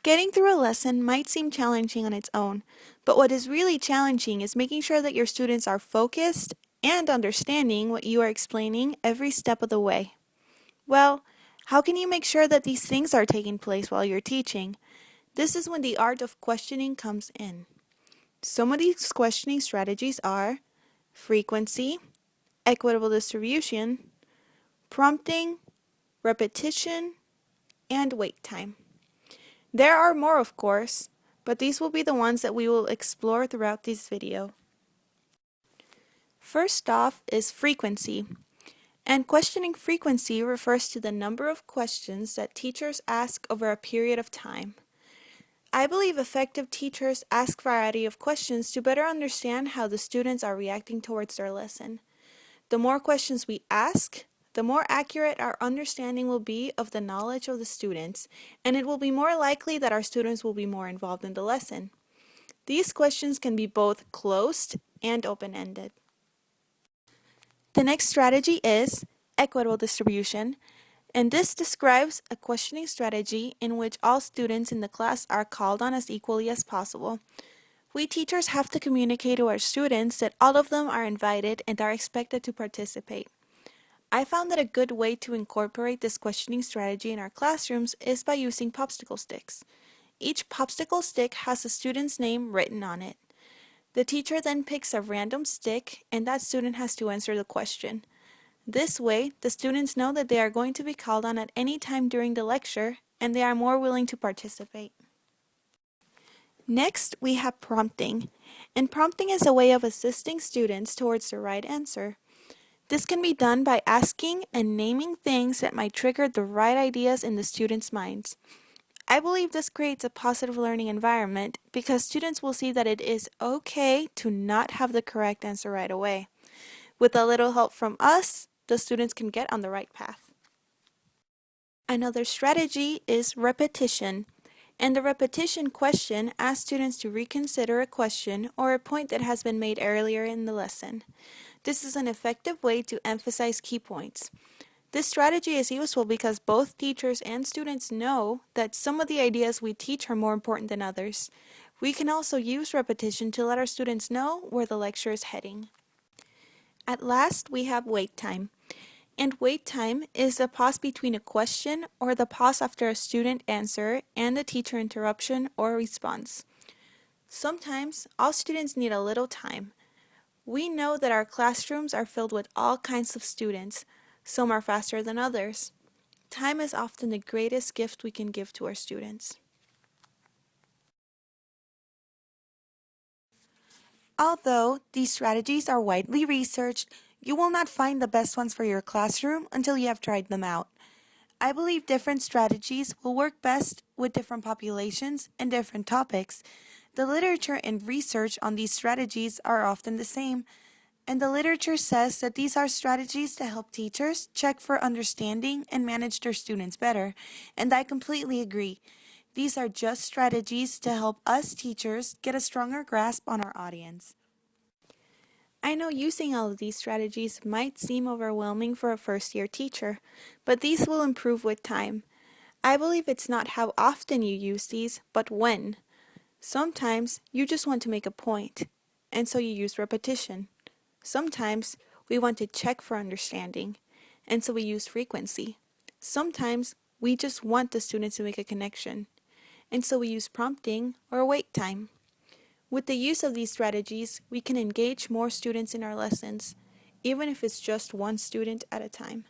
Getting through a lesson might seem challenging on its own, but what is really challenging is making sure that your students are focused and understanding what you are explaining every step of the way. Well, how can you make sure that these things are taking place while you're teaching? This is when the art of questioning comes in. Some of these questioning strategies are frequency, equitable distribution, prompting, repetition, and wait time. There are more, of course, but these will be the ones that we will explore throughout this video. First off is frequency. And questioning frequency refers to the number of questions that teachers ask over a period of time. I believe effective teachers ask a variety of questions to better understand how the students are reacting towards their lesson. The more questions we ask, the more accurate our understanding will be of the knowledge of the students, and it will be more likely that our students will be more involved in the lesson. These questions can be both closed and open-ended. The next strategy is equitable distribution, and this describes a questioning strategy in which all students in the class are called on as equally as possible. We teachers have to communicate to our students that all of them are invited and are expected to participate. I found that a good way to incorporate this questioning strategy in our classrooms is by using popsicle sticks. Each popsicle stick has a student's name written on it. The teacher then picks a random stick and that student has to answer the question. This way, the students know that they are going to be called on at any time during the lecture and they are more willing to participate. Next, we have prompting, and prompting is a way of assisting students towards the right answer. This can be done by asking and naming things that might trigger the right ideas in the students' minds. I believe this creates a positive learning environment because students will see that it is okay to not have the correct answer right away. With a little help from us, the students can get on the right path. Another strategy is repetition. And the repetition question asks students to reconsider a question or a point that has been made earlier in the lesson. This is an effective way to emphasize key points. This strategy is useful because both teachers and students know that some of the ideas we teach are more important than others. We can also use repetition to let our students know where the lecture is heading. At last, we have wait time. And wait time is the pause between a question or the pause after a student answer and a teacher interruption or response. Sometimes, all students need a little time. We know that our classrooms are filled with all kinds of students. Some are faster than others. Time is often the greatest gift we can give to our students. Although these strategies are widely researched, you will not find the best ones for your classroom until you have tried them out. I believe different strategies will work best with different populations and different topics. The literature and research on these strategies are often the same, and the literature says that these are strategies to help teachers check for understanding and manage their students better, and I completely agree. These are just strategies to help us teachers get a stronger grasp on our audience. I know using all of these strategies might seem overwhelming for a first-year teacher, but these will improve with time. I believe it's not how often you use these, but when. Sometimes you just want to make a point, and so you use repetition. Sometimes we want to check for understanding, and so we use frequency. Sometimes we just want the students to make a connection, and so we use prompting or wait time. With the use of these strategies, we can engage more students in our lessons, even if it's just one student at a time.